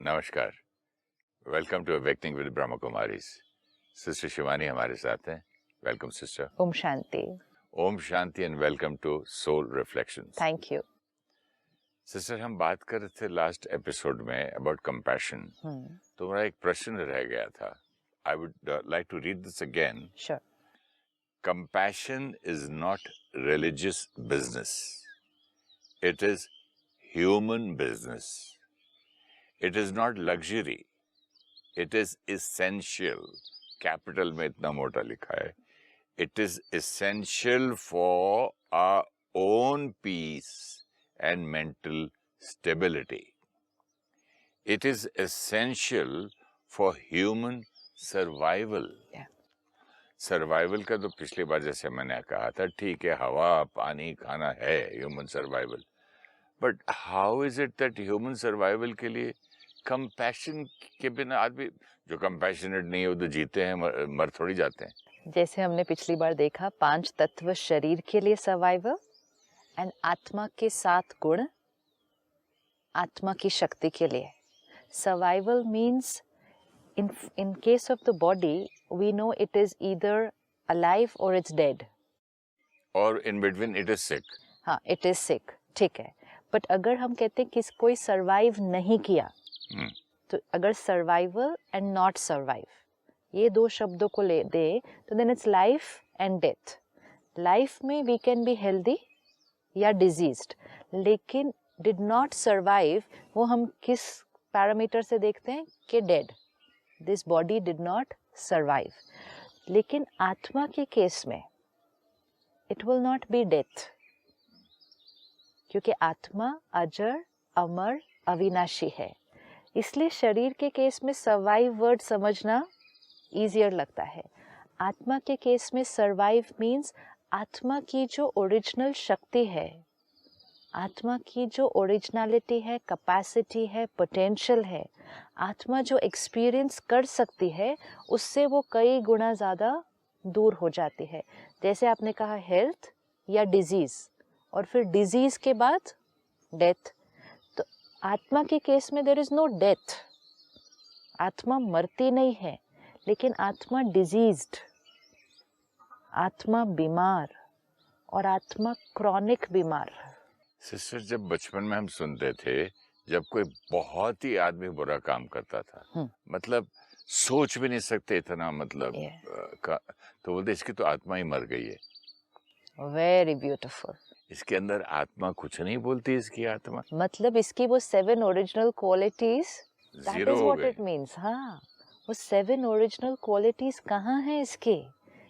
नमस्कार, welcome to awakening with Brahma Kumaris. Sister Shivani हमारे साथ हैं। Welcome sister. ओम शांति। ओम शांति and welcome to soul reflections. Thank you. Sister, हम बात कर रहे थे लास्ट एपिसोड में अबाउट कंपैशन। तो मेरा एक प्रश्न रह गया था। I would like to read this again. Sure. Compassion is not religious business, it is human business. It is not luxury, it is essential. Capital में इतना मोटा लिखा है। It is essential for our own peace and mental stability. It is essential for human survival. Survival का तो पिछली बार जैसे मैंने कहा था, ठीक है, हवा पानी खाना है human survival, but how is it that human survival के लिए कंपैशन के बिना आदमी, जो कंपैशनेट नहीं है वो तो जीते हैं, मर थोड़ी जाते हैं। जैसे हमने पिछली बार देखा, 5 तत्व शरीर के लिए सर्वाइवल एंड आत्मा के 7 गुण आत्मा की शक्ति के लिए। Survival means in case of the body we know it is either alive or it's dead, और in between it is sick. हाँ, it is sick, ठीक है। बट अगर हम कहते हैं कि कोई सर्वाइव नहीं किया, तो अगर सर्वाइवल एंड नॉट सर्वाइव ये 2 शब्दों को ले दे तो then it's life and death. Life में वी कैन बी हेल्दी या डिजीज्ड, लेकिन डिड नॉट सर्वाइव वो हम किस पैरामीटर से देखते हैं कि dead, this body did not survive. लेकिन आत्मा के केस में it will not be death, क्योंकि आत्मा अजर अमर अविनाशी है। इसलिए शरीर के केस में सर्वाइव वर्ड समझना ईजियर लगता है। आत्मा के केस में सर्वाइव मीन्स आत्मा की जो ओरिजिनल शक्ति है, आत्मा की जो ओरिजिनलिटी है, कैपेसिटी है, पोटेंशियल है, आत्मा जो एक्सपीरियंस कर सकती है, उससे वो कई गुना ज़्यादा दूर हो जाती है। जैसे आपने कहा हेल्थ या डिजीज़, और फिर डिजीज़ के बाद डेथ। तो आत्मा के केस में देयर इज़ नो डेथ, आत्मा मरती नहीं है, लेकिन आत्मा डिजीज्ड, आत्मा बीमार, और आत्मा क्रॉनिक बीमार। सिस्टर, जब बचपन में हम सुनते थे, जब कोई बहुत ही आदमी बुरा काम करता था, मतलब सोच भी नहीं सकते इतना, मतलब तो बोलते इसकी तो आत्मा ही मर गई है। Very beautiful. इसके अंदर आत्मा कुछ नहीं बोलती, इसकी आत्मा मतलब इसकी वो 7 original qualities, that is what it means. हाँ, वो 7 ओरिजिनल क्वालिटीज कहाँ हैं इसके?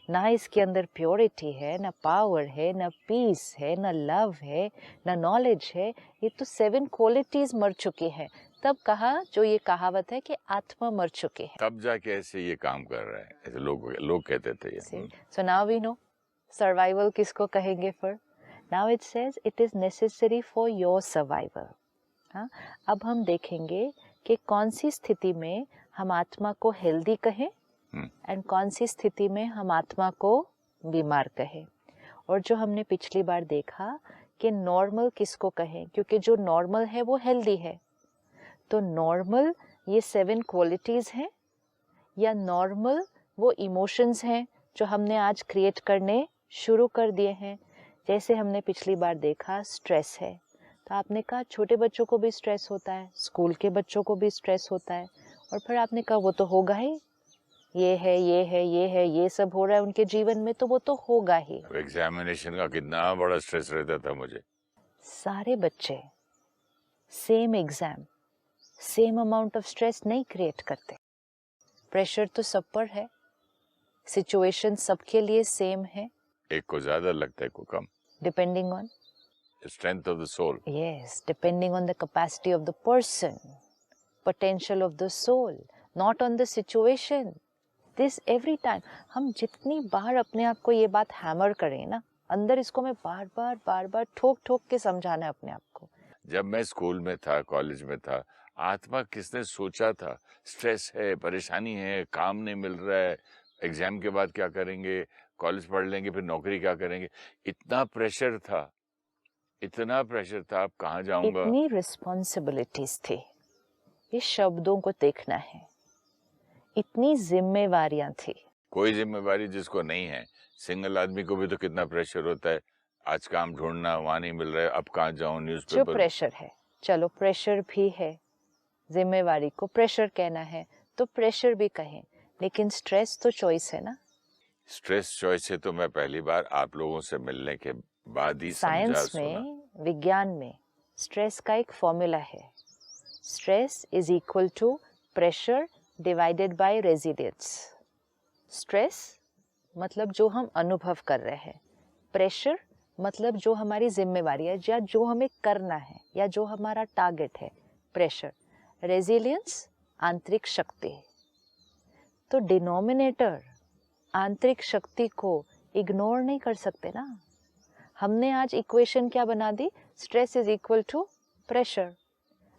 ना इसके अंदर प्योरिटी है, ना पावर है, ना पीस है, ना लव है, ना नॉलेज है। ये तो 7 क्वालिटीज मर चुकी है। तब कहा, जो ये कहावत है कि आत्मा मर चुकी है, तब जाके ऐसे ये काम कर रहा है, ऐसे लोग कहते थे ये। So now we know survival किसको कहेंगे फिर। Now it says it is necessary for your survival. हाँ, अब हम देखेंगे कि कौन सी स्थिति में हम आत्मा को हेल्दी कहें एंड कौन सी स्थिति में हम आत्मा को बीमार कहें। और जो हमने पिछली बार देखा कि नॉर्मल किसको कहें, क्योंकि जो नॉर्मल है वो हेल्दी है। तो नॉर्मल ये 7 क्वालिटीज हैं, या नॉर्मल वो इमोशंस हैं जो हमने आज क्रिएट करने शुरू कर दिए हैं। जैसे हमने पिछली बार देखा, स्ट्रेस है, तो आपने कहा छोटे बच्चों को भी स्ट्रेस होता है, स्कूल के बच्चों को भी स्ट्रेस होता है, और फिर आपने कहा वो तो होगा ही, ये है, ये है, ये है, ये सब हो रहा है उनके जीवन में, तो वो तो होगा ही। एग्जामिनेशन का कितना बड़ा स्ट्रेस रहता था मुझे। सारे बच्चे same exam, same amount of stress नहीं क्रिएट करते। प्रेशर तो सब पर है, सिचुएशन सबके लिए सेम है। एक को ज्यादा लगता है, को कम, depending on strength of the soul. Yes, depending on the capacity of the person, potential of the soul, not on the situation. This every time. हम जितनी बार अपने आप को ये बात हैमर करें ना, अंदर इसको मैं बार बार ठोक के समझाना है अपने आप को। जब मैं स्कूल में था, कॉलेज में था, आत्मा किसने सोचा था स्ट्रेस है, परेशानी है, काम नहीं मिल रहा है, एग्जाम के बाद क्या करेंगे, कॉलेज पढ़ लेंगे, फिर नौकरी क्या करेंगे। इतना प्रेशर था, इतना प्रेशर था, अब कहाँ जाऊंगा। इतनी रिस्पॉन्सिबिलिटीज थी, ये शब्दों को देखना है। इतनी जिम्मेवारियां थी। कोई जिम्मेवारी जिसको नहीं है, सिंगल आदमी को भी तो कितना प्रेशर होता है, आज काम ढूंढना, वहां नहीं मिल रहा है, अब कहाँ जाऊं, जो न्यूज़पेपर। प्रेशर है, चलो प्रेशर भी है, जिम्मेवारी को प्रेशर कहना है तो प्रेशर भी कहें, लेकिन स्ट्रेस तो चॉइस है ना। स्ट्रेस चॉइस है तो मैं पहली बार आप लोगों से मिलने के बाद ही समझा, साइंस सुना। में, विज्ञान में स्ट्रेस का एक फॉर्मूला है। Stress is equal to pressure divided by resilience. Stress मतलब जो हम अनुभव कर रहे हैं, प्रेशर मतलब जो हमारी जिम्मेवारी है या जो हमें करना है या जो हमारा टारगेट है, प्रेशर। रेजिलियंस आंतरिक शक्ति। तो डिनोमिनेटर आंतरिक शक्ति को इग्नोर नहीं कर सकते ना। हमने आज इक्वेशन क्या बना दी, stress is equal to pressure.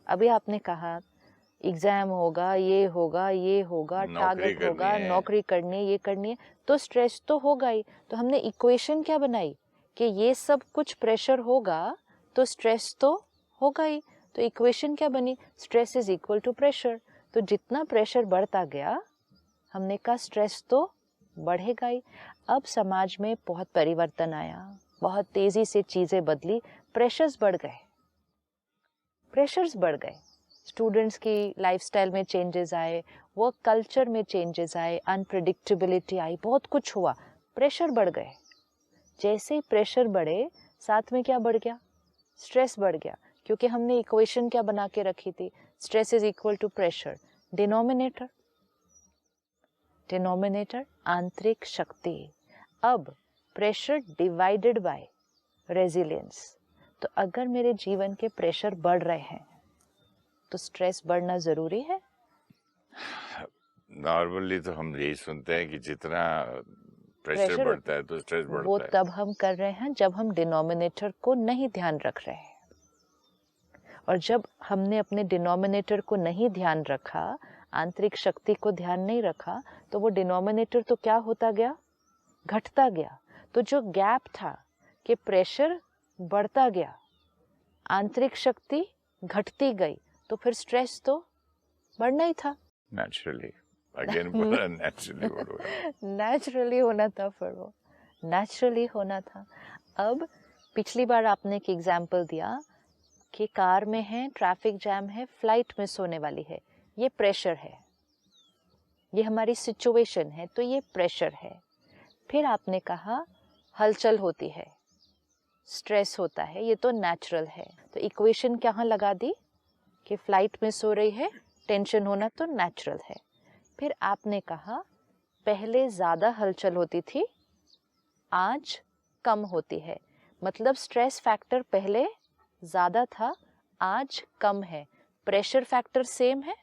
अभी आपने कहा एग्जाम होगा, ये होगा, ये होगा, टारगेट होगा, नौकरी करनी है, ये करनी है, तो स्ट्रेस तो होगा ही। तो हमने इक्वेशन क्या बनाई कि ये सब कुछ प्रेशर होगा तो स्ट्रेस तो होगा ही। तो इक्वेशन क्या बनी, stress is equal to pressure. तो जितना प्रेशर बढ़ता गया, हमने कहा स्ट्रेस तो बढ़ेगा ही। अब समाज में बहुत परिवर्तन आया, बहुत तेजी से चीजें बदली, प्रेशर्स बढ़ गए, प्रेशर्स बढ़ गए। स्टूडेंट्स की लाइफस्टाइल में चेंजेस आए, वर्क कल्चर में चेंजेस आए, अनप्रिडिक्टेबिलिटी आई, बहुत कुछ हुआ, प्रेशर बढ़ गए। जैसे ही प्रेशर बढ़े, साथ में क्या बढ़ गया, स्ट्रेस बढ़ गया, क्योंकि हमने इक्वेशन क्या बना के रखी थी, stress is equal to pressure. Denominator, denominator आंतरिक शक्ति। अब प्रेशर डिवाइडेड बाय रेजिलियंस। तो अगर मेरे जीवन के प्रेशर बढ़ रहे हैं तो स्ट्रेस बढ़ना जरूरी है। नॉर्मली तो हम यही सुनते हैं कि जितना प्रेशर प्रेशर बढ़ता है तो स्ट्रेस वो बढ़ता है। तब हम कर रहे हैं जब हम डिनोमिनेटर को नहीं ध्यान रख रहे हैं। और जब हमने अपने डिनोमिनेटर को नहीं ध्यान रखा, आंतरिक शक्ति को ध्यान नहीं रखा, तो वो डिनोमिनेटर तो क्या होता गया, घटता गया। तो जो गैप था कि प्रेशर बढ़ता गया, आंतरिक शक्ति घटती गई, तो फिर स्ट्रेस तो बढ़ना ही था। नेचुरली, अगेन बोला नेचुरली नेचुरली होना था, फिर वो नेचुरली होना था। अब पिछली बार आपने एक एग्जाम्पल दिया कि कार में है, ट्रैफिक जैम है, फ्लाइट मिस होने वाली है, ये प्रेशर है, ये हमारी सिचुएशन है, तो ये प्रेशर है। फिर आपने कहा हलचल होती है, स्ट्रेस होता है, ये तो नेचुरल है। तो इक्वेशन कहाँ लगा दी कि फ्लाइट मिस हो रही है, टेंशन होना तो नेचुरल है। फिर आपने कहा पहले ज़्यादा हलचल होती थी, आज कम होती है, मतलब स्ट्रेस फैक्टर पहले ज़्यादा था, आज कम है। प्रेशर फैक्टर सेम है,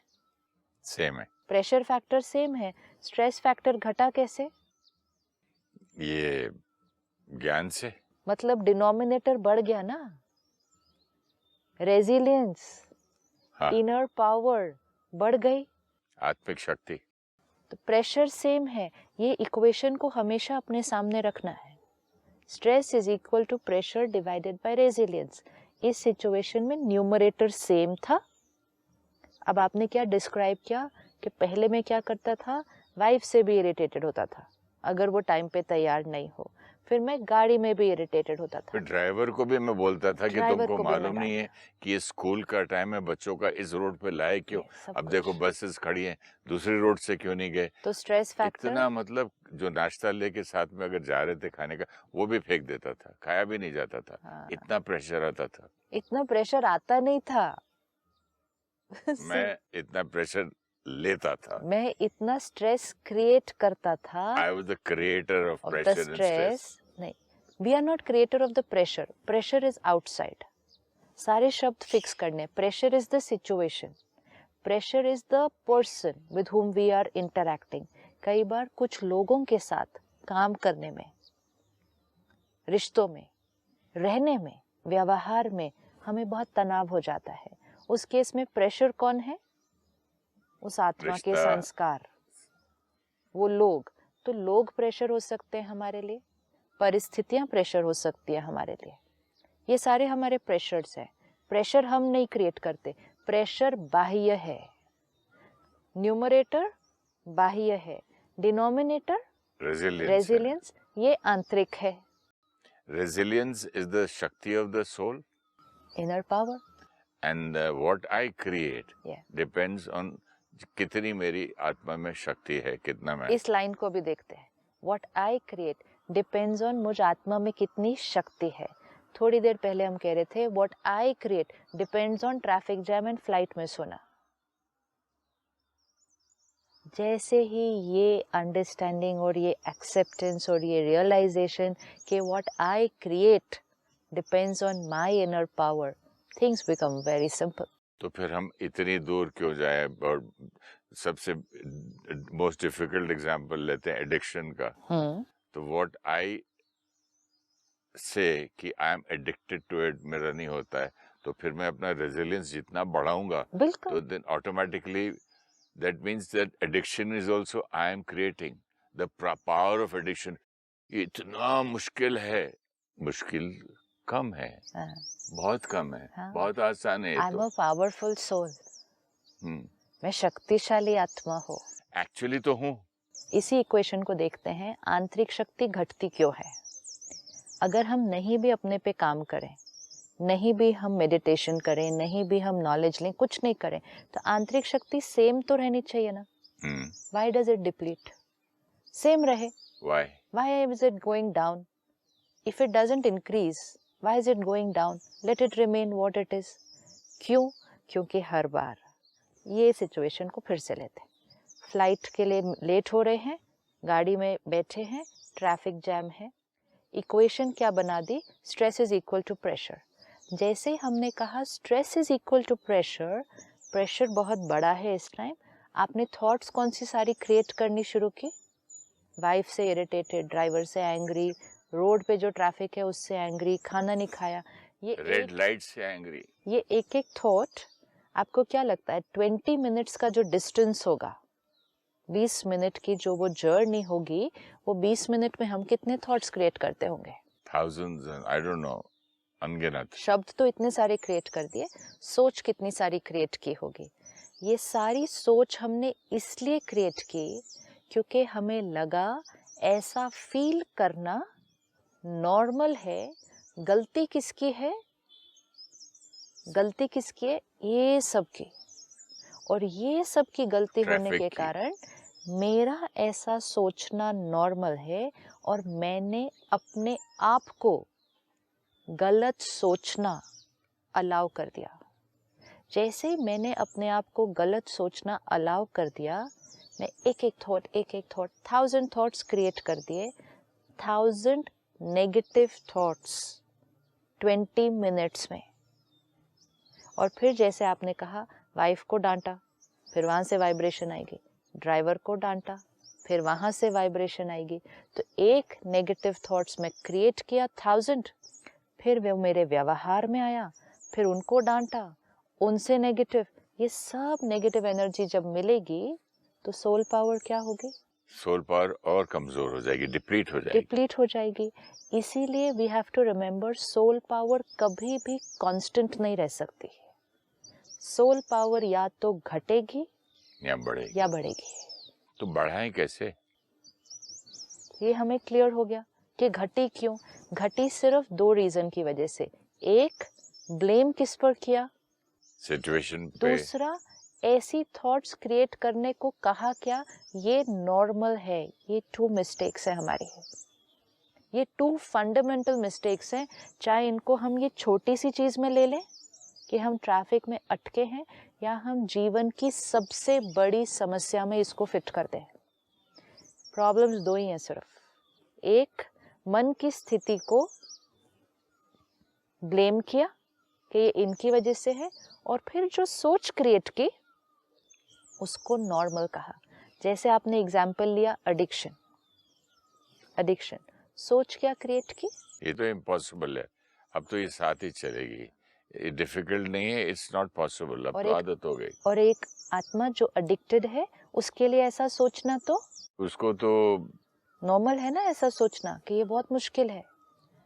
सेम है, प्रेशर फैक्टर सेम है, स्ट्रेस फैक्टर घटा कैसे? ये ज्ञान से, मतलब डिनोमिनेटर बढ़ गया ना, रेजिलियंस, हाँ, इनर पावर बढ़ गई, आत्मिक शक्ति। तो प्रेशर सेम है। ये इक्वेशन को हमेशा अपने सामने रखना है। Stress is equal to pressure divided by resilience. इस सिचुएशन में न्यूमरेटर सेम था। अब आपने क्या डिस्क्राइब किया कि पहले मैं क्या करता था, वाइफ से भी इरिटेटेड होता था अगर वो टाइम पे तैयार नहीं हो, फिर मैं गाड़ी में भी इरिटेटेड होता था, फिर ड्राइवर को भी मैं बोलता था कि ड्राइवर तुमको को भी मालूम मैं नहीं है कि ये स्कूल का टाइम है, बच्चों का इस रोड पे लाए क्यों, सब अब कुछ। देखो बसेस खड़ी हैं, दूसरी रोड से क्यों नहीं गए। तो स्ट्रेस फैक्टर, इतना मतलब जो नाश्ता लेके साथ में अगर जा रहे थे खाने का, वो भी फेंक देता था, खाया भी नहीं जाता था। हाँ, इतना प्रेशर आता था। इतना प्रेशर आता नहीं था। मैं इतना प्रेशर लेता था। मैं इतना स्ट्रेस क्रिएट करता था। I was the creator of of the pressure and stress. नहीं, we are not creator of the pressure. Pressure is outside. सारे शब्द फिक्स करने, pressure is the situation, pressure is the person with whom we are interacting. कई बार कुछ लोगों के साथ काम करने में, रिश्तों में, रहने में, व्यवहार में हमें बहुत तनाव हो जाता है। उस केस में प्रेशर कौन है? उस आत्मा के रिश्ता। संस्कार, वो लोग। तो लोग प्रेशर हो सकते हैं हमारे लिए, परिस्थितियां प्रेशर हो सकती है हमारे लिए, ये सारे हमारे प्रेशर्स हैं। प्रेशर हम नहीं क्रिएट करते, प्रेशर बाह्य है, न्यूमरेटर बाह्य है, डिनोमिनेटर रेजिलियंस ये आंतरिक है. Resilience is the Shakti of the soul. Inner power. And what I create Yeah. depends on कितनी मेरी आत्मा में शक्ति है, कितना मैं. इस लाइन को भी देखते हैं. What I create depends on मुझ आत्मा में कितनी शक्ति है. थोड़ी देर पहले हम कह रहे थे What I create depends on traffic jam and flight में सोना. जैसे ही ये अंडरस्टैंडिंग और ये एक्सेप्टेंस और ये रियलाइजेशन कि what I create depends on my inner power, things become very simple. तो फिर हम इतनी दूर क्यों जाए? और सबसे मोस्ट डिफिकल्ट एग्जांपल लेते हैं एडिक्शन का. तो व्हाट आई से कि I am addicted to it मेरा नहीं होता है, तो फिर मैं अपना रेजिलियंस जितना बढ़ाऊंगा तो then automatically that means that addiction is also I am creating the power of addiction. इतना मुश्किल है, मुश्किल कम है, बहुत कम है, बहुत आसान है. I'm a powerful soul. मैं शक्तिशाली आत्मा हूँ. एक्चुअली तो हूँ. इसी इक्वेशन को देखते हैं, आंतरिक शक्ति घटती क्यों है. अगर हम नहीं भी अपने पे काम करें, नहीं भी हम मेडिटेशन करें, नहीं भी हम नॉलेज लें, कुछ नहीं करें, तो आंतरिक शक्ति सेम तो रहनी चाहिए ना. Why does it deplete? Same रहे. Why is it going down? If it doesn't increase, why is it going down? Let it remain what it is. क्यों? क्योंकि हर बार ये सिचुएशन को फिर से लेते हैं. फ्लाइट के लिए लेट हो रहे हैं, गाड़ी में बैठे हैं, ट्रैफिक जैम है. इक्वेशन क्या बना दी? Stress is equal to pressure. जैसे हमने कहा stress is equal to pressure, pressure बहुत बड़ा है इस टाइम, आपने थॉट्स कौन सी सारी क्रिएट करनी शुरू की. वाइफ से इरिटेटेड, ड्राइवर से एंग्री, रोड पे जो ट्रैफिक है उससे एंग्री, खाना नहीं खाया, ये रेड लाइट से एंग्री. ये एक एक थॉट आपको क्या लगता है 20 मिनट्स का जो डिस्टेंस होगा, 20 मिनट की जो वो जर्नी होगी, वो 20 मिनट में हम कितने थॉट्स क्रिएट करते होंगे? Thousands, I don't know, अनगिनत. शब्द तो इतने सारे क्रिएट कर दिए, सोच कितनी सारी क्रिएट की होगी. ये सारी सोच हमने इसलिए क्रिएट की क्योंकि हमें लगा ऐसा फील करना नॉर्मल है. गलती किसकी है? गलती किसकी है? ये सब की. और ये सब की गलती होने के कारण मेरा ऐसा सोचना नॉर्मल है और मैंने अपने आप को गलत सोचना अलाउ कर दिया. जैसे मैंने अपने आप को गलत सोचना अलाउ कर दिया, मैं एक एक थॉट 1000 थॉट्स क्रिएट कर दिए. 1000 नेगेटिव थॉट्स 20 मिनट्स में. और फिर जैसे आपने कहा, वाइफ को डांटा, फिर वहाँ से वाइब्रेशन आएगी. ड्राइवर को डांटा, फिर वहाँ से वाइब्रेशन आएगी. तो एक नेगेटिव थॉट्स में क्रिएट किया 1000, फिर वो मेरे व्यवहार में आया, फिर उनको डांटा, उनसे नेगेटिव. ये सब नेगेटिव एनर्जी जब मिलेगी तो सोल पावर क्या होगी? सोल पावर और कमजोर हो जाएगी, डिप्लीट हो जाएगी. इसीलिए we have to remember, soul power कभी भी कांस्टेंट नहीं रह सकती. सोल पावर या तो घटेगी या बढ़ेगी. तो बढ़ाएं कैसे? ये हमें क्लियर हो गया कि घटी क्यों. घटी सिर्फ 2 रीजन की वजह से. एक, ब्लेम किस पर किया? सिचुएशन पे. दूसरा, ऐसी थॉट्स क्रिएट करने को कहा क्या? ये नॉर्मल है. ये 2 मिस्टेक्स है हमारी. ये 2 फंडामेंटल मिस्टेक्स हैं. चाहे इनको हम ये छोटी सी चीज में ले लें कि हम ट्रैफिक में अटके हैं, या हम जीवन की सबसे बड़ी समस्या में इसको फिट करते हैं. प्रॉब्लम्स 2 ही हैं सिर्फ. एक, मन की स्थिति को ब्लेम किया कि ये इनकी वजह से है, और फिर जो सोच क्रिएट की उसको नॉर्मल कहा. जैसे आपने एग्जाम्पल लिया एडिक्शन. सोच क्या क्रिएट की? ये तो इम्पॉसिबल है. अब तो ये साथ ही चलेगी. ये डिफिकल्ट नहीं है, इट्स नॉट पॉसिबल. अब तो आदत हो गई. और एक आत्मा जो एडिक्टेड है, उसके लिए ऐसा सोचना तो उसको तो नॉर्मल है ना. ऐसा सोचना कि ये बहुत मुश्किल है,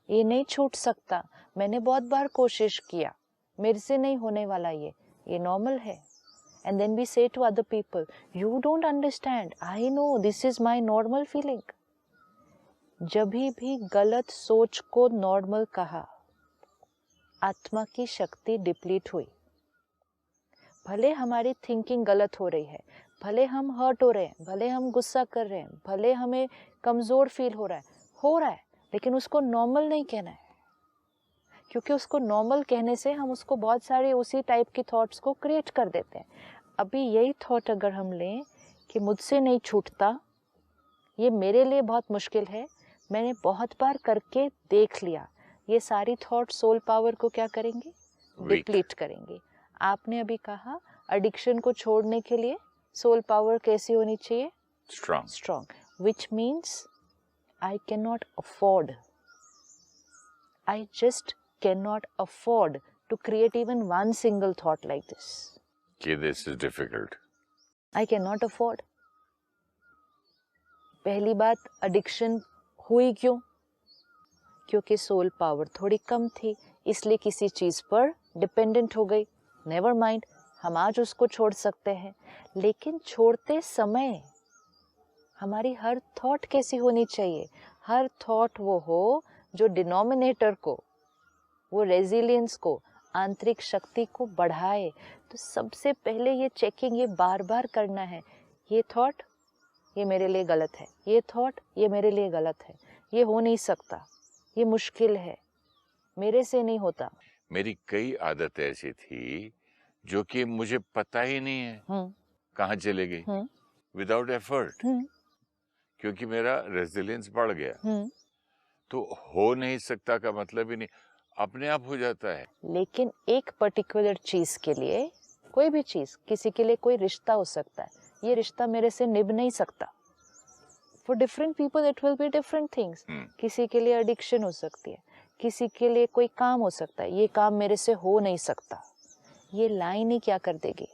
ये नहीं छूट सकता, मैंने बहुत बार कोशिश किया, मेरे से नहीं होने वाला, ये नॉर्मल है. And then we say to other people, you don't understand, I know, this is my normal feeling. जब भी गलत सोच को नॉर्मल कहा, आत्मा की शक्ति डिप्लीट हुई। भले हमारी थिंकिंग गलत हो रही है, भले हम हर्ट हो रहे हैं, भले हम गुस्सा कर रहे हैं, भले हमें कमज़ोर फील हो रहा है, लेकिन उसको नॉर्मल नहीं कहना है, क्योंकि उसको नॉर्मल कहने से हम उसको बहुत सारे उसी टाइप की थॉट्स को क्रिएट कर देते हैं। अभी यही थॉट अगर हम लें कि मुझसे नहीं छूटता, ये मेरे लिए बहुत मुश्किल है, मैंने बहुत बार करके देख लिया, ये सारी थॉट सोल पावर को क्या करेंगे? डिप्लीट करेंगे। आपने अभी कहा एडिक्शन को छोड़ने के लिए सोल पावर कैसी होनी चाहिए? Strong, which means I can not afford, I just can not afford to create even one single thought like this. This is difficult. I can not afford. पहली बात, एडिक्शन हुई क्यों? क्योंकि सोल पावर थोड़ी कम थी, इसलिए किसी चीज़ पर डिपेंडेंट हो गई। नेवर माइंड, हम आज उसको छोड़ सकते हैं, लेकिन छोड़ते समय हमारी हर थॉट कैसी होनी चाहिए? हर थॉट वो हो जो डिनोमिनेटर को, वो रेजिलियंस को, आंतरिक शक्ति को बढ़ाए। तो सबसे पहले ये चेकिंग, ये बार बार करना है, ये थॉट ये मेरे लिए गलत है, ये थॉट ये मेरे लिए गलत है, ये हो नहीं सकता, ये मुश्किल है, मेरे से नहीं होता। मेरी कई आदतें ऐसी थी जो कि मुझे पता ही नहीं है कहाँ चले गई, विदाउट एफर्ट, क्योंकि मेरा रेजिलियंस बढ़ गया। तो हो नहीं सकता का मतलब ही नहीं, अपने आप हो जाता है। लेकिन एक पर्टिकुलर चीज के लिए, कोई भी चीज, किसी के लिए कोई रिश्ता हो सकता है, ये रिश्ता मेरे से निभ नहीं सकता। For different people it will be different things. किसी के लिए एडिक्शन हो सकती है, किसी के लिए कोई काम हो सकता है, ये काम मेरे से हो नहीं सकता। ये लाइन ही क्या कर देगी?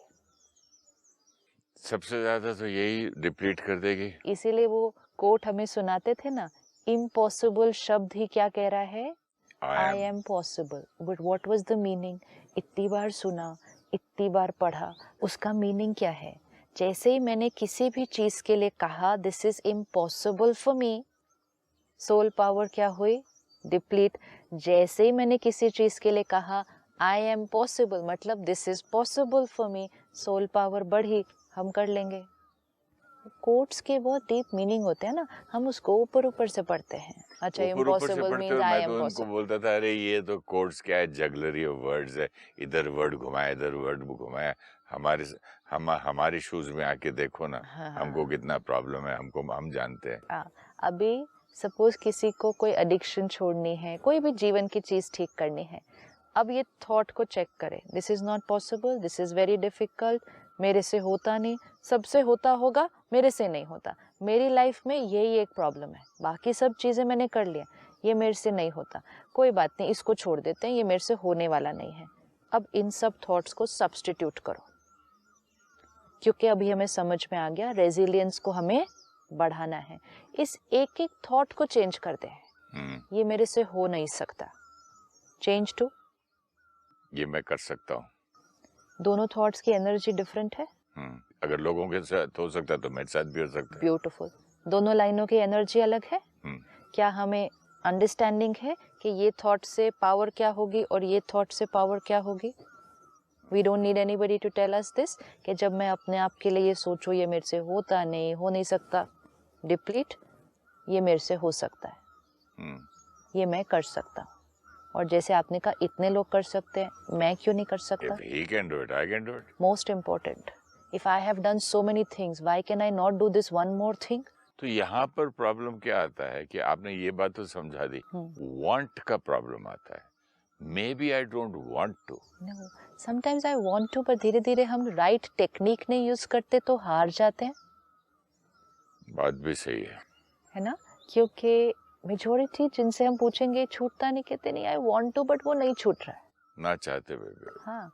सबसे ज्यादा तो यही डिप्लीट कर देगी। इसीलिए वो कोट हमें सुनाते थे ना, इम्पॉसिबल शब्द ही क्या कह रहा है? आई am possible. But what was the meaning? इतनी बार सुना, इतनी बार पढ़ा, उसका मीनिंग क्या है? जैसे ही मैंने किसी भी चीज के लिए कहा this is impossible for me, soul power क्या हुई? डिप्लीट। जैसे ही मैंने किसी चीज के लिए कहा आई एम पॉसिबल, मतलब this is possible for me, soul power बढ़ी, हम कर लेंगे। कोट्स के बहुत डीप मीनिंग होते हैं ना, हम उसको ऊपर ऊपर से पढ़ते हैं। अच्छा, impossible means I am possible. उनको बोलता था, अरे ये तो कोट्स क्या है, जगलरी ऑफ वर्ड्स है, इधर वर्ड घुमाया, इधर वर्ड घुमाया। हमारे शूज में आके देखो ना, हमको कितना प्रॉब्लम है, हम जानते हैं। अभी सपोज किसी को कोई एडिक्शन छोड़नी है, कोई भी जीवन की चीज ठीक करनी है, अब ये थॉट को चेक करें, this is not possible, this is very difficult, मेरे से होता नहीं, सबसे होता होगा, मेरे से नहीं होता, मेरी लाइफ में यही एक प्रॉब्लम है, बाकी सब चीज़ें मैंने कर लिया, ये मेरे से नहीं होता, कोई बात नहीं, इसको छोड़ देते हैं, ये मेरे से होने वाला नहीं है। अब इन सब थॉट्स को सब्स्टिट्यूट करो, क्योंकि अभी हमें समझ में आ गया रेजिलियंस को हमें बढ़ाना है। इस एक एक थॉट को चेंज करते हैं, ये मेरे से हो नहीं सकता, चेंज टू ये मैं कर सकता हूँ। दोनों थॉट्स की एनर्जी डिफरेंट है। अगर लोगों के साथ हो सकता है तो मेरे साथ भी हो सकता है। ब्यूटीफुल। दोनों लाइनों की एनर्जी अलग है। क्या हमें अंडरस्टैंडिंग है कि ये थॉट से पावर क्या होगी और ये थॉट से पावर क्या होगी? We don't need anybody to tell us this कि जब मैं अपने आप के लिए ये सोचूं ये मेरे से होता नहीं, हो नहीं सकता, डिप्लीट, ये मेरे से हो सकता है, ये मैं कर सकता हूँ। और जैसे आपने कहा इतने लोग कर सकते हैं, मैं क्यों नहीं कर सकता? If he can do it, I can do it. Most important, if I have done so many things, why can I not do this one more thing? तो यहाँ पर प्रॉब्लम क्या आता है कि आपने ये बात तो समझा दी, वांट का प्रॉब्लम आता है। Maybe I don't want to. No, sometimes I want to, पर धीरे धीरे हम राइट टेक्निक नहीं यूज करते तो हार जाते हैं। बात भी सही है ना? क्योंकि मेजोरिटी जिनसे हम पूछेंगे छूटता नहीं, कहते नहीं आई वांट टू, बट वो नहीं छूट रहा है, ना चाहते हुए भी। हाँ,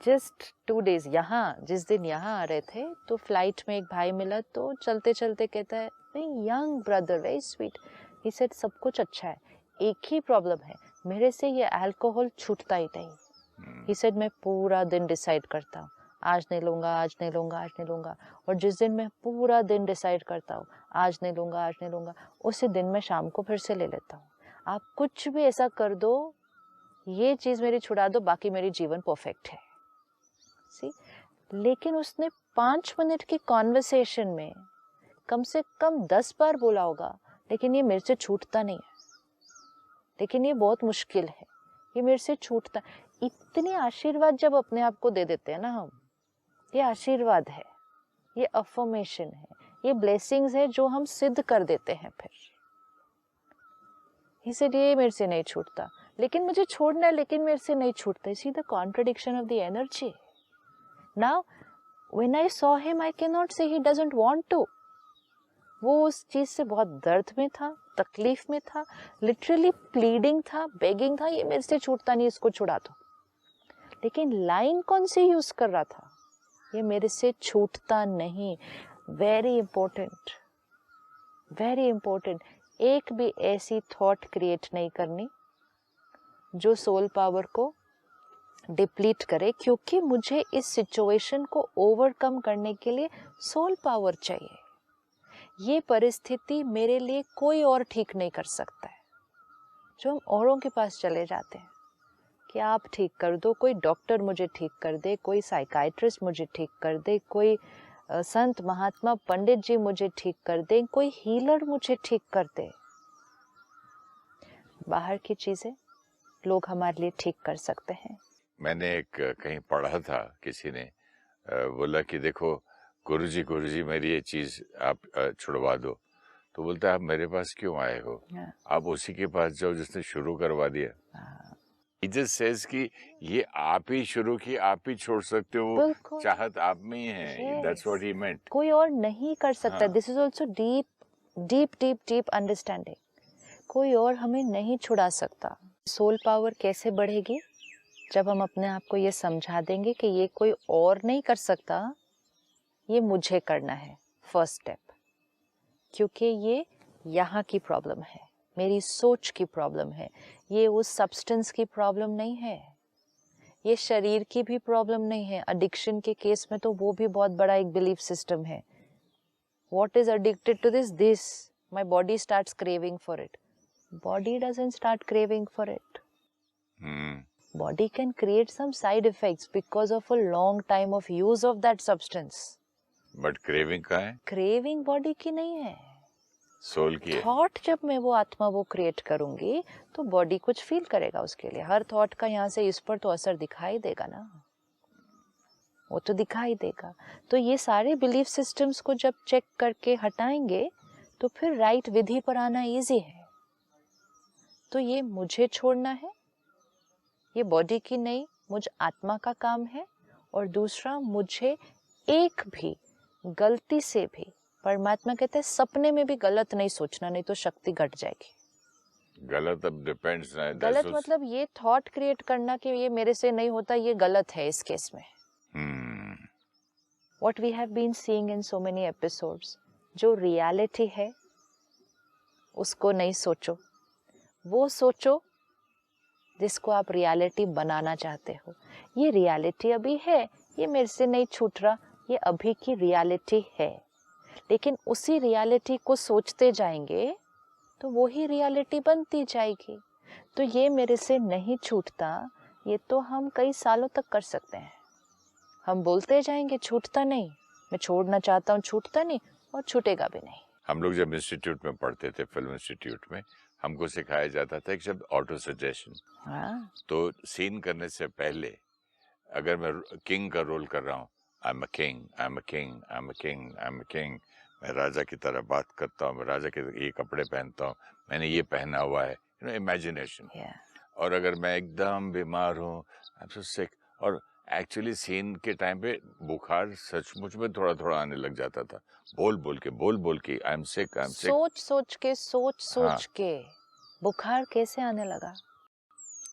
जस्ट 2 days यहाँ, जिस दिन यहाँ आ रहे थे तो फ्लाइट में एक भाई मिला, तो चलते चलते कहता है, young brother very sweet, he said सब कुछ अच्छा है, एक ही प्रॉब्लम है, मेरे से ये अल्कोहल छूटता ही नहीं। ही सेड मैं पूरा दिन डिसाइड करता हूँ आज नहीं लूँगा, आज नहीं लूँगा, आज नहीं लूँगा। और जिस दिन मैं पूरा दिन डिसाइड करता हूँ आज नहीं लूँगा, आज नहीं लूँगा, उसी दिन मैं शाम को फिर से ले लेता हूँ। आप कुछ भी ऐसा कर दो, ये चीज़ मेरी छुड़ा दो, बाकी मेरी जीवन परफेक्ट है। सी, लेकिन उसने 5 मिनट की कॉन्वर्सेशन में कम से कम 10 बार बोला होगा, लेकिन ये मेरे से छूटता नहीं है, लेकिन ये बहुत मुश्किल है, ये मेरे से छूटता। इतने आशीर्वाद जब अपने आप को दे देते हैं ना हम, ये आशीर्वाद है, ये अफर्मेशन है, ये ब्लेसिंग्स है जो हम सिद्ध कर देते हैं फिर। इसलिए मेरे से नहीं छूटता, लेकिन मुझे छोड़ना है, लेकिन मेरे से नहीं छूटता। इसी the contradiction of the energy. Now when I saw him I can not से ही डजंट वांट टू। वो उस चीज से बहुत दर्द में था, तकलीफ में था, लिटरली प्लीडिंग था, बेगिंग था, ये मेरे से छूटता नहीं, इसको छुड़ा दो। लेकिन लाइन कौन सी यूज कर रहा था? ये मेरे से छूटता नहीं। Very important, very important. एक भी ऐसी थॉट क्रिएट नहीं करनी जो सोल पावर को डिप्लीट करे, क्योंकि मुझे इस सिचुएशन को ओवरकम करने के लिए सोल पावर चाहिए। ये परिस्थिति मेरे लिए कोई और ठीक नहीं कर सकता है। जो हम औरों के पास चले जाते हैं कि आप ठीक कर दो, कोई डॉक्टर मुझे ठीक कर दे, कोई साइकाइट्रिस्ट मुझे ठीक कर दे, कोई संत महात्मा पंडित जी मुझे ठीक कर दे, कोई हीलर मुझे ठीक कर दे। बाहर की चीजें लोग हमारे लिए ठीक कर सकते हैं। मैंने एक कहीं पढ़ा था, किसी ने बोला कि देखो गुरुजी मेरी ये चीज आप छुड़वा दो। तो बोलता है आप मेरे पास क्यों आए हो? आप उसी के पास जाओ जिसने शुरू करवा दिया। He just says कि ये आप ही शुरू की, आप ही छोड़ सकते हो, चाहत आप में ही है। That's what he meant. कोई और नहीं कर सकता। This is also deep understanding. कोई और हमें नहीं छुड़ा सकता। सोल पावर कैसे बढ़ेगी? जब हम अपने आप को ये समझा देंगे कि ये कोई और नहीं कर सकता, ये मुझे करना है, फर्स्ट स्टेप। क्योंकि ये यहाँ की प्रॉब्लम है, मेरी सोच की प्रॉब्लम है, ये उस सब्सटेंस की प्रॉब्लम नहीं है, ये शरीर की भी प्रॉब्लम नहीं है। एडिक्शन के केस में तो वो भी बहुत बड़ा एक बिलीफ सिस्टम है। What is addicted to this? My body starts craving for it. Body doesn't start craving for it. Body can create some side effects because of a long time of use of that substance. But craving का है? Craving body की नहीं है, soul की है। Thought जब मैं वो आत्मा वो क्रिएट करूंगी तो बॉडी कुछ फील करेगा उसके लिए। हर थॉट का यहाँ से इस पर तो असर दिखाई देगा ना, वो तो दिखाई देगा। तो ये सारे बिलीफ सिस्टम्स को जब चेक करके हटाएंगे तो फिर राइट विधि पर आना इजी है। तो ये मुझे छोड़ना है, ये बॉडी की नहीं, मुझ आत्मा का काम है। और दूसरा, मुझे एक भी गलती से भी, परमात्मा कहते हैं सपने में भी गलत नहीं सोचना, नहीं तो शक्ति घट जाएगी। गलत अब डिपेंड्स ना, गलत मतलब ये थॉट क्रिएट करना कि ये मेरे से नहीं होता, ये गलत है इस केस में। What we have been seeing in so many episodes, जो रियलिटी है उसको नहीं सोचो, वो सोचो जिसको आप रियलिटी बनाना चाहते हो। ये रियलिटी अभी है, ये मेरे से नहीं छूट रहा, ये अभी की रियलिटी है। लेकिन उसी रियलिटी को सोचते जाएंगे तो वो ही रियलिटी बनती जाएगी। तो ये मेरे से नहीं छूटता, ये तो हम कई सालों तक कर सकते हैं। हम बोलते जाएंगे छूटता नहीं, मैं छोड़ना चाहता हूँ, छूटता नहीं, और छूटेगा भी नहीं। हम लोग जब इंस्टीट्यूट में पढ़ते थे, फिल्म इंस्टीट्यूट में, हमको सिखाया जाता था एक शब्द ऑटो सजेशन। तो सीन करने से पहले अगर मैं किंग का रोल कर रहा हूँ, आई am a king, I am a king, I am a king, I am a king, मैं राजा की तरह बात करता हूँ, मैं राजा के ये कपड़े पहनता हूँ, मैंने ये पहना हुआ है, यू नो, इमेजिनेशन। और अगर मैं एकदम बीमार हूँ, आई एम सो सिक, और एक्चुअली सीन के टाइम पे बुखार सचमुच में थोड़ा थोड़ा आने लग जाता था, बोल बोल के I am sick, I am sick. सोच के बुखार कैसे आने लगा?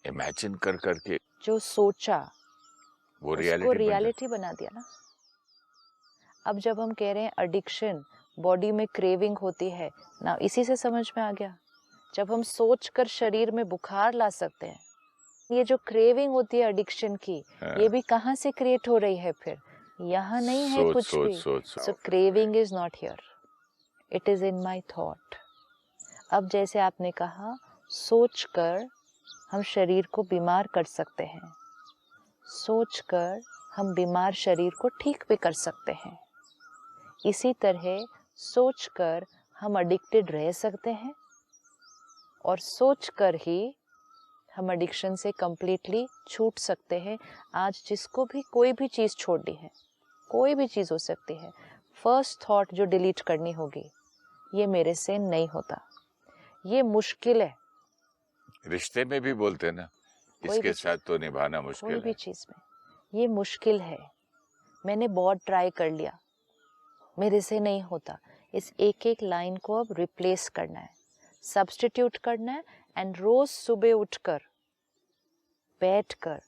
इमेजिन कर करके जो सोचा वो उसको रियलिटी बना दिया ना। अब जब हम कह रहे हैं एडिक्शन, बॉडी में क्रेविंग होती है ना, इसी से समझ में आ गया। जब हम सोच कर शरीर में बुखार ला सकते हैं, ये जो क्रेविंग होती है एडिक्शन की, ये भी कहाँ से क्रिएट हो रही है? फिर यहाँ नहीं है सोच, कुछ सोच, भी. सोच, So सोच. craving is not here. It is in my thought. अब जैसे आपने कहा, सोचकर हम शरीर को बीमार कर सकते हैं. सोचकर हम बीमार शरीर को ठीक भी कर सकते हैं. इसी तरह सोचकर हम एडिक्टेड रह सकते हैं और सोचकर ही हम एडिक्शन से कंप्लीटली छूट सकते हैं. आज जिसको भी कोई भी चीज़ छोड़नी है, कोई भी चीज़ हो सकती है, फर्स्ट थॉट जो डिलीट करनी होगी, ये मेरे से नहीं होता. ये मुश्किल है. रिश्ते में भी बोलते हैं ना, इसके साथ तो निभाना कोई मुश्किल भी है. चीज़ में ये मुश्किल है. मैंने बहुत ट्राई कर लिया, मेरे से नहीं होता. इस एक एक लाइन को अब रिप्लेस करना है, सब्स्टिट्यूट करना है. एंड रोज सुबह उठकर बैठकर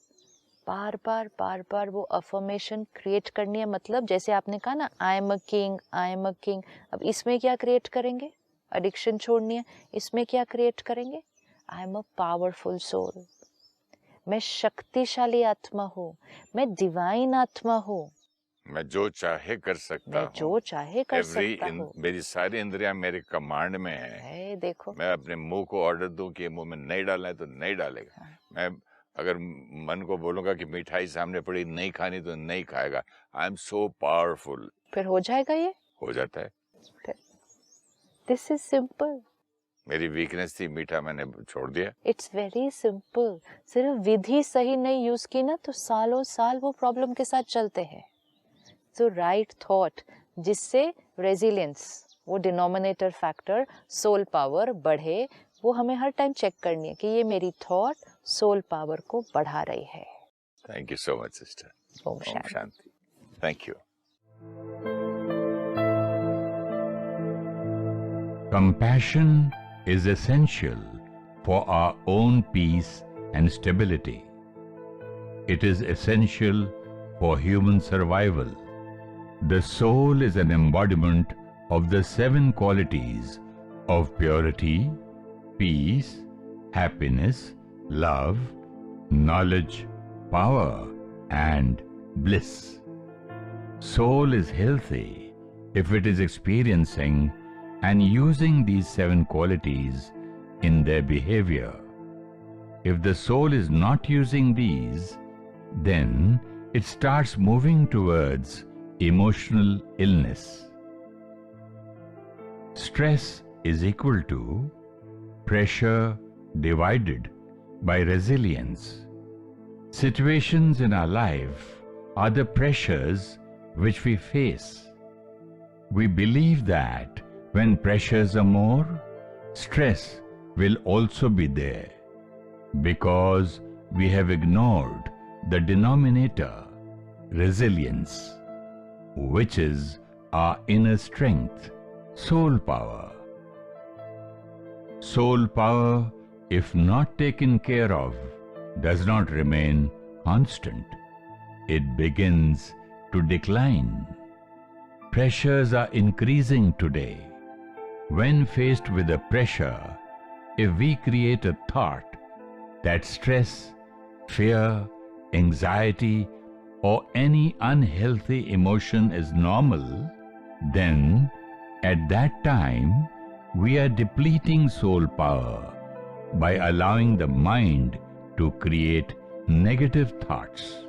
बार बार वो अफर्मेशन क्रिएट करनी है. मतलब जैसे आपने कहा ना, आई am a king, I am a king. अब इसमें क्या क्रिएट करेंगे? एडिक्शन छोड़नी है. इसमें क्या क्रिएट करेंगे? I am a powerful soul. मैं शक्तिशाली आत्मा हूँ, मैं डिवाइन आत्मा हूँ, मैं जो चाहे कर सकता मैं हूँ. जो चाहे कर सकता हूँ. मेरी सारी इंद्रियां मेरे कमांड में है. देखो, मैं अपने मुंह को ऑर्डर दूं कि मुंह में नहीं डालना है तो नहीं डालेगा. मैं अगर मन को बोलूंगा कि मिठाई सामने पड़ी नहीं खानी तो नहीं खाएगा. I am so powerful. फिर हो जाएगा. ये हो जाता है. This is simple. मेरी वीकनेस थी, मीठा मैंने छोड़ दिया. It's very simple. सिर्फ विधि सही नहीं यूज की ना, तो सालों साल वो प्रॉब्लम के साथ चलते हैं. तो राइट थॉट, जिससे रेजिलियंस, वो डिनोमिनेटर फैक्टर, सोल पावर बढ़े, वो हमें हर टाइम चेक करनी है कि ये मेरी थॉट सोल पावर को बढ़ा रही है. Thank you so much sister. ओम शांति. Thank you. Compassion is essential for our own peace and stability. It is essential for human survival. The soul is an embodiment of the 7 qualities of purity, peace, happiness, love, knowledge, power, and bliss. Soul is healthy if it is experiencing and using these 7 qualities in their behavior. If the soul is not using these, then it starts moving towards emotional illness. Stress is equal to pressure divided by resilience. Situations in our life are the pressures which we face. We believe that when pressures are more, stress will also be there, because we have ignored the denominator, resilience, which is our inner strength, soul power. Soul power, if not taken care of, does not remain constant. It begins to decline. Pressures are increasing today. When faced with a pressure, if we create a thought that stress, fear, anxiety, or any unhealthy emotion is normal, then at that time we are depleting soul power by allowing the mind to create negative thoughts.